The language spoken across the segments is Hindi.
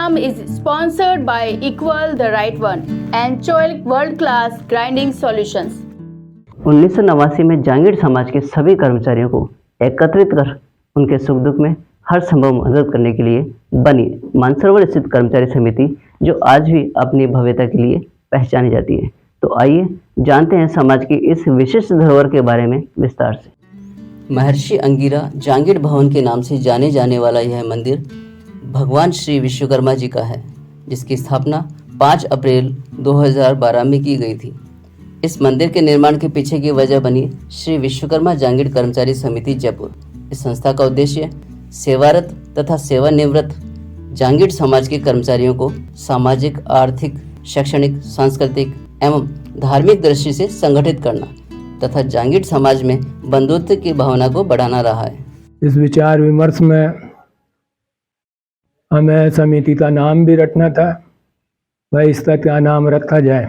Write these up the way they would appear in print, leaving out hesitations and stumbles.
program is sponsored by Equal the Right One and Choilik World Class Grinding Solutions. 1989 में जांगीड़ समाज के सभी कर्मचारियों को एकत्रित कर उनके सुख दुख में हर संभव मदद करने के लिए बनी मानसरोवर स्थित कर्मचारी समिति, जो आज भी अपनी भव्यता के लिए पहचानी जाती है। तो आइए जानते हैं समाज की इस विशिष्ट धरोहर के बारे में विस्तार से। महर्षि अंगिरा जांगीड़ भवन के नाम से जाने जाने वाला यह मंदिर भगवान श्री विश्वकर्मा जी का है, जिसकी स्थापना 5 अप्रैल 2012 में की गई थी। इस मंदिर के निर्माण के पीछे की वजह बनी श्री विश्वकर्मा जांगीड़ कर्मचारी समिति जयपुर। इस संस्था का उद्देश्य सेवारत तथा सेवानिवृत्त जांगीड़ समाज के कर्मचारियों को सामाजिक, आर्थिक, शैक्षणिक, सांस्कृतिक एवं धार्मिक दृष्टि से संगठित करना तथा जांगीड़ समाज में बंधुत्व की भावना को बढ़ाना रहा है। इस विचार विमर्श में हमें समिति का नाम भी रखना था, भाई इसका क्या नाम रखा जाए।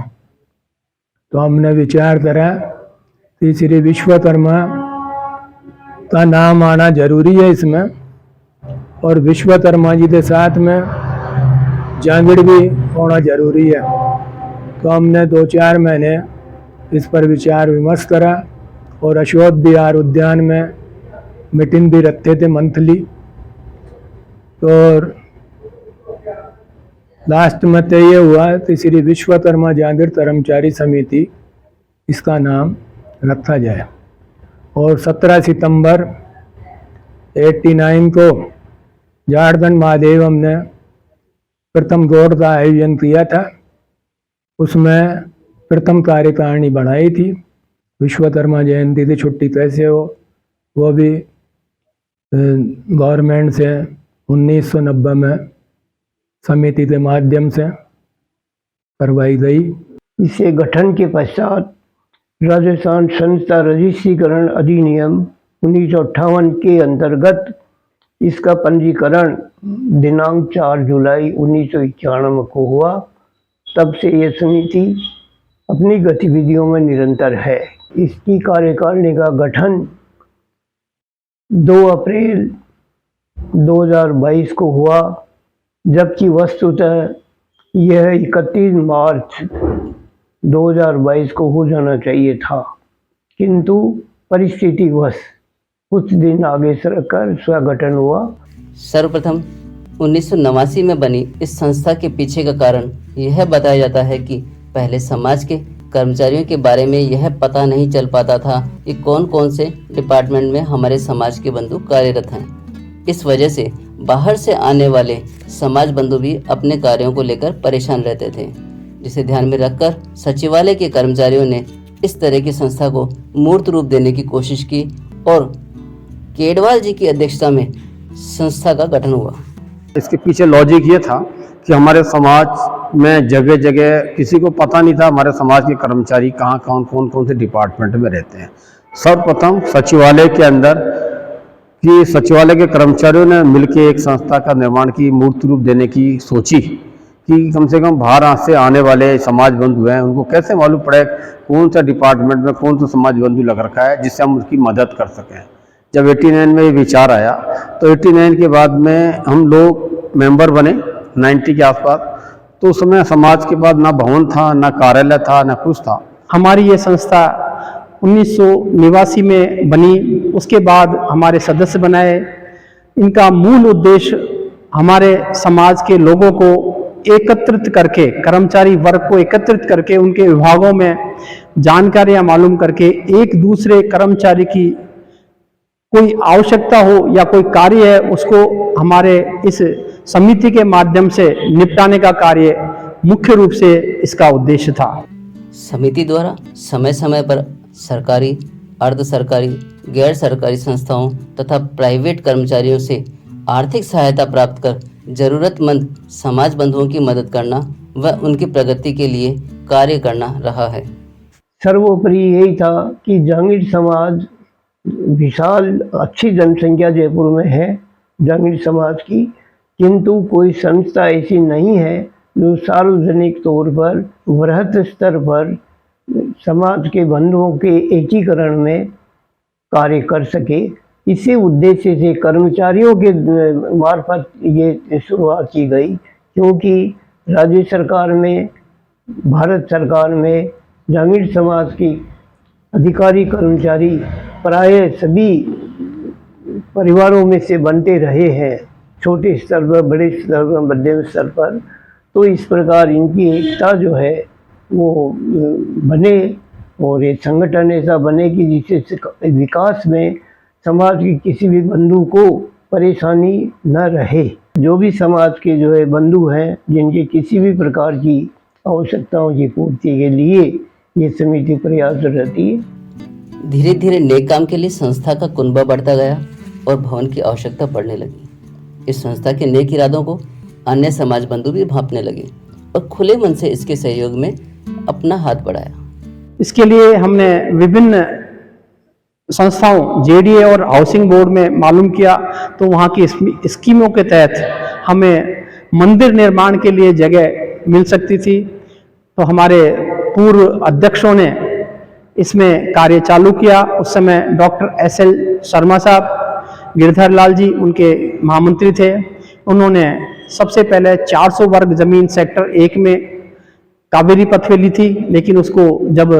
तो हमने विचार करा कि श्री विश्वकर्मा का नाम आना जरूरी है इसमें, और विश्वकर्मा जी के साथ में जांगीड़ भी होना जरूरी है। तो हमने 2-4 महीने इस पर विचार विमर्श करा और अशोक विहार उद्यान में मीटिंग भी रखते थे मंथली। तो लास्ट में तो ये हुआ कि श्री विश्वकर्मा जांगीड़ कर्मचारी समिति इसका नाम रखा जाए। और 17 सितंबर 89 को झारखंड महादेव हमने प्रथम दौड़ का आयोजन किया था। उसमें प्रथम कार्यकारिणी बनाई थी। विश्वकर्मा जयंती की छुट्टी कैसे हो, वो भी गवर्नमेंट से 1990 में समिति के माध्यम से करवाई गई। इसे गठन के पश्चात राजस्थान संस्था रजिस्ट्रीकरण अधिनियम 1958 के अंतर्गत इसका पंजीकरण दिनांक 4 जुलाई 1991 को हुआ। तब से ये समिति अपनी गतिविधियों में निरंतर है। इसकी कार्यकारिणी का गठन 2 अप्रैल 2022 को हुआ, जबकि वस्तुतः यह 31 मार्च 2022 को हो जाना चाहिए था, किंतु परिस्थितिवश कुछ दिन आगे सरकर स्वगठन हुआ। सर्वप्रथम 1989 में बनी इस संस्था के पीछे का कारण यह बताया जाता है कि पहले समाज के कर्मचारियों के बारे में यह पता नहीं चल पाता था कि कौन कौन से डिपार्टमेंट में हमारे समाज के बंधु कार्यरत हैं। इस वजह से बाहर से आने वाले समाज बंधु भी अपने कार्यों को लेकर परेशान रहते थे, जिसे ध्यान में रखकर सचिवालय के कर्मचारियों ने इस तरह की संस्था को मूर्त रूप देने की कोशिश की और केडवाल जी की अध्यक्षता में संस्था का गठन हुआ। इसके पीछे लॉजिक ये था कि हमारे समाज में जगह जगह किसी को पता नहीं था हमारे समाज के कर्मचारी कहाँ कौन से डिपार्टमेंट में रहते हैं। सर्वप्रथम सचिवालय के अंदर कि सचिवालय के कर्मचारियों ने मिलकर एक संस्था का निर्माण की मूर्त रूप देने की सोची कि कम से कम बाहर से आने वाले समाज बंधु हैं, उनको कैसे मालूम पड़े कौन सा डिपार्टमेंट में कौन सा समाज बंधु लग रखा है, जिससे हम उसकी मदद कर सकें। जब 89 में ये विचार आया तो 89 के बाद में हम लोग मेंबर बने 90 के आसपास। तो उस समय समाज के पास ना भवन था, ना कार्यालय था, ना कुछ था। हमारी ये संस्था 1989 में बनी। उसके बाद हमारे सदस्य बनाए। इनका मूल उद्देश्य हमारे समाज के लोगों को एकत्रित करके, कर्मचारी वर्ग को एकत्रित करके उनके विभागों में जानकारियां मालूम करके एक दूसरे कर्मचारी की कोई आवश्यकता हो या कोई कार्य है उसको हमारे इस समिति के माध्यम से निपटाने का कार्य मुख्य रूप से इसका उद्देश्य था। समिति द्वारा समय समय पर सरकारी, अर्ध सरकारी, गैर सरकारी संस्थाओं तथा प्राइवेट कर्मचारियों से आर्थिक सहायता प्राप्त कर जरूरतमंद समाज बंधुओं की मदद करना व उनकी प्रगति के लिए कार्य करना रहा है। सर्वोपरि यही था कि जांगीड़ समाज विशाल अच्छी जनसंख्या जयपुर में है जांगीड़ समाज की, किंतु कोई संस्था ऐसी नहीं है जो सार्वजनिक तौर पर वृहत स्तर पर समाज के बंधुओं के एकीकरण में कार्य कर सके। इसी उद्देश्य से कर्मचारियों के मार्फत ये शुरुआत की गई क्योंकि राज्य सरकार में, भारत सरकार में जांगीड़ समाज की अधिकारी कर्मचारी प्राय सभी परिवारों में से बनते रहे हैं, छोटे स्तर पर, बड़े स्तर पर, मध्यम स्तर पर। तो इस प्रकार इनकी एकता जो है वो बने और एक संगठन ऐसा बने कि जिससे विकास में समाज के किसी भी बंधु को परेशानी न रहे। जो भी समाज के जो है बंधु हैं, जिनके किसी भी प्रकार की आवश्यकताओं की पूर्ति के लिए ये समिति प्रयास रहती है। धीरे धीरे नेक काम के लिए संस्था का कुनबा बढ़ता गया और भवन की आवश्यकता पड़ने लगी। इस संस्था के नेक इरादों को अन्य समाज बंधु भी भांपने लगे और खुले मन से इसके सहयोग में अपना हाथ बढ़ाया। इसके लिए हमने विभिन्न संस्थाओं जेडीए और हाउसिंग बोर्ड में मालूम किया, तो वहाँ की स्कीमों के तहत हमें मंदिर निर्माण के लिए जगह मिल सकती थी। तो हमारे पूर्व अध्यक्षों ने इसमें कार्य चालू किया। उस समय डॉक्टर SL शर्मा साहब, गिरधर लाल जी उनके महामंत्री थे। उन्होंने सबसे पहले 400 वर्ग जमीन सेक्टर 1 में कावेरी पथ पे ली थी, लेकिन उसको जब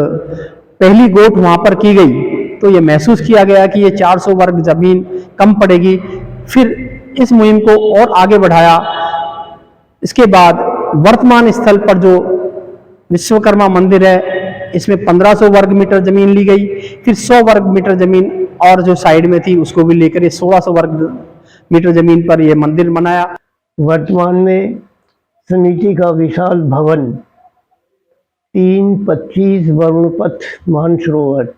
पहली गोट वहाँ पर की गई तो ये महसूस किया गया कि ये 400 वर्ग जमीन कम पड़ेगी। फिर इस मुहिम को और आगे बढ़ाया। इसके बाद वर्तमान स्थल पर जो विश्वकर्मा मंदिर है, इसमें 1500 वर्ग मीटर जमीन ली गई। फिर 100 वर्ग मीटर जमीन और जो साइड में थी उसको भी लेकर ये 1600 वर्ग मीटर जमीन पर ये मंदिर बनाया। वर्तमान में समिति का विशाल भवन 325 वर्णपथ मानसरोवर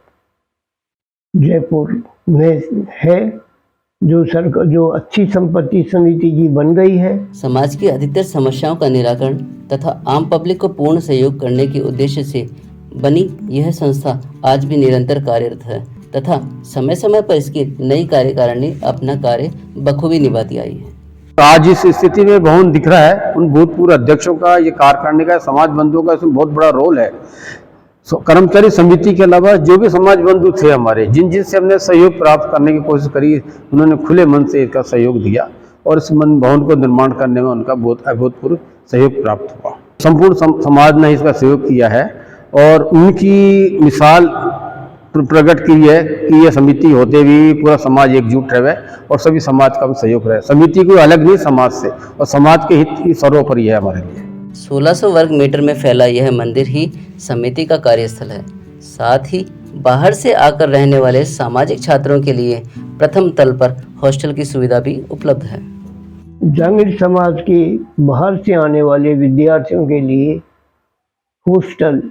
जयपुर में है, जो अच्छी संपत्ति समिति की बन गई है। समाज की अधिकतर समस्याओं का निराकरण तथा आम पब्लिक को पूर्ण सहयोग करने के उद्देश्य से बनी यह संस्था आज भी निरंतर कार्यरत है तथा समय समय पर इसकी नई कार्यकारिणी अपना कार्य बखूबी निभाती आई है। आज इस स्थिति में भवन दिख रहा है, उन भूतपूर्व अध्यक्षों का, ये कार्य करने का, समाज बंधुओं का इसमें बहुत बड़ा रोल है। कर्मचारी समिति के अलावा जो भी समाज बंधु थे हमारे, जिनसे हमने सहयोग प्राप्त करने की कोशिश करी, उन्होंने खुले मन से इसका सहयोग दिया और इस भवन को निर्माण करने में उनका बहुत अभूतपूर्व सहयोग प्राप्त हुआ। संपूर्ण समाज ने इसका सहयोग किया है और उनकी मिसाल प्रकट की है कि यह समिति होते भी पूरा समाज एकजुट रहे और सभी समाज का भी सहयोग रहे। समिति कोई अलग नहीं समाज से, और समाज के हित की सर्वोपरि है हमारे लिए। 1600 वर्ग मीटर में फैला यह मंदिर ही समिति का कार्यस्थल है। साथ ही बाहर से आकर रहने वाले सामाजिक छात्रों के लिए प्रथम तल पर हॉस्टल की सुविधा भी उपलब्ध है। जांगीड़ समाज के बाहर से आने वाले विद्यार्थियों के लिए हॉस्टल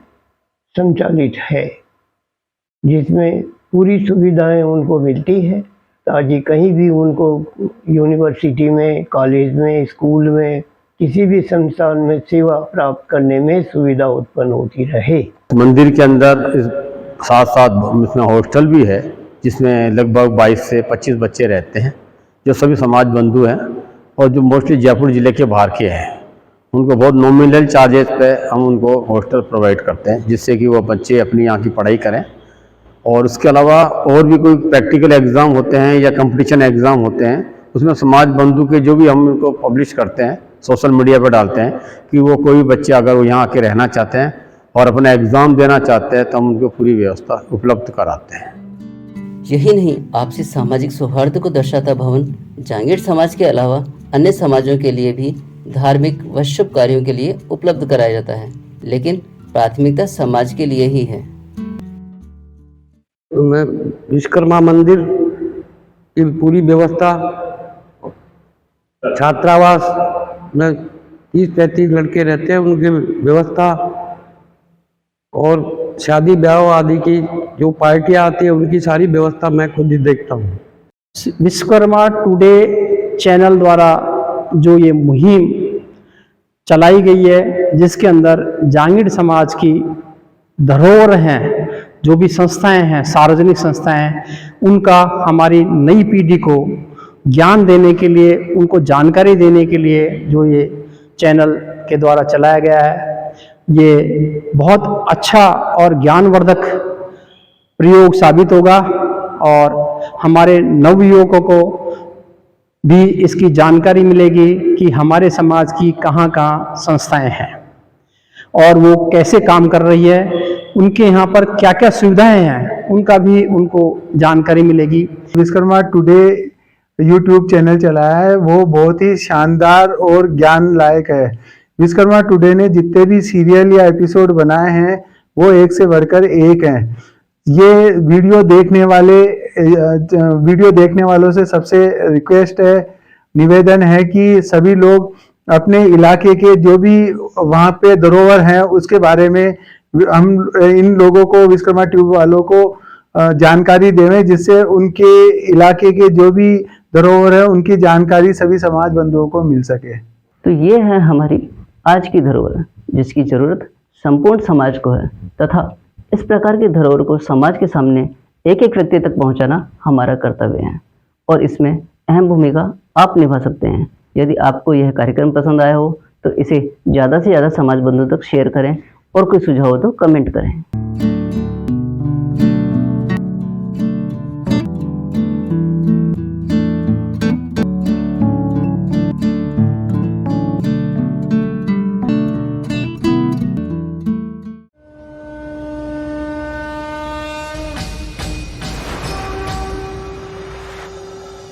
संचालित है, जिसमें पूरी सुविधाएं उनको मिलती है ताकि कहीं भी उनको यूनिवर्सिटी में, कॉलेज में, स्कूल में, किसी भी संस्थान में सेवा प्राप्त करने में सुविधा उत्पन्न होती रहे। मंदिर के अंदर साथ साथ इसमें हॉस्टल भी है, जिसमें लगभग 22 से 25 बच्चे रहते हैं, जो सभी समाज बंधु हैं और जो मोस्टली जयपुर जिले के बाहर के हैं। उनको बहुत नॉमिनल चार्जेस पे हम उनको हॉस्टल प्रोवाइड करते हैं, जिससे कि वो बच्चे अपनी यहाँ की पढ़ाई करें। और उसके अलावा और भी कोई प्रैक्टिकल एग्ज़ाम होते हैं या कंपटीशन एग्ज़ाम होते हैं, उसमें समाज बंधु के जो भी हम उनको पब्लिश करते हैं, सोशल मीडिया पर डालते हैं कि वो कोई बच्चे अगर वो यहाँ आके रहना चाहते हैं और अपना एग्ज़ाम देना चाहते हैं तो हम उनको पूरी व्यवस्था उपलब्ध कराते हैं। यही नहीं, आपसी सामाजिक सौहार्द को दर्शाता भवन जांगीड़ समाज के अलावा अन्य समाजों के लिए भी धार्मिक व शुभ कार्यों के लिए उपलब्ध कराया जाता है, लेकिन प्राथमिकता समाज के लिए ही है। मैं विश्वकर्मा मंदिर की पूरी व्यवस्था, छात्रावास में 30-35 लड़के रहते हैं, उनकी व्यवस्था और शादी ब्याह आदि की जो पार्टियां आती है उनकी सारी व्यवस्था मैं खुद ही देखता हूँ। विश्वकर्मा टुडे चैनल द्वारा जो ये मुहिम चलाई गई है, जिसके अंदर जांगीड़ समाज की धरोहर हैं, जो भी संस्थाएं हैं, सार्वजनिक संस्थाएं हैं, उनका हमारी नई पीढ़ी को ज्ञान देने के लिए, उनको जानकारी देने के लिए जो ये चैनल के द्वारा चलाया गया है, ये बहुत अच्छा और ज्ञानवर्धक प्रयोग साबित होगा और हमारे नवयुवकों को भी इसकी जानकारी मिलेगी कि हमारे समाज की कहाँ कहाँ संस्थाएं हैं और वो कैसे काम कर रही है, उनके यहाँ पर क्या क्या सुविधाएं हैं, उनका भी उनको जानकारी मिलेगी। विश्वकर्मा टुडे यूट्यूब चैनल चलाया है, वो बहुत ही शानदार और ज्ञान लायक है। विश्वकर्मा टुडे ने जितने भी सीरियल या एपिसोड बनाए हैं वो एक से बढ़कर एक हैं। ये वीडियो देखने वालों से सबसे रिक्वेस्ट है, निवेदन है कि सभी लोग अपने इलाके के जो भी वहाँ पे धरोहर हैं उसके बारे में हम इन लोगों को, विश्वकर्मा ट्यूब वालों को जानकारी देवें, जिससे उनके इलाके के जो भी धरोहर है उनकी जानकारी सभी समाज बंधुओं को मिल सके। तो ये है हमारी आज की धरोहर, जिसकी ज़रूरत संपूर्ण समाज को है, तथा इस प्रकार की धरोहर को समाज के सामने एक एक व्यक्ति तक पहुंचाना हमारा कर्तव्य है और इसमें अहम भूमिका आप निभा सकते हैं। यदि आपको यह कार्यक्रम पसंद आया हो तो इसे ज़्यादा से ज़्यादा समाज बंधुओं तक शेयर करें और कोई सुझाव हो तो कमेंट करें।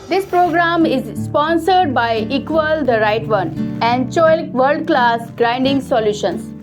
This program is sponsored by Equal the Right One and Choilik World Class Grinding Solutions.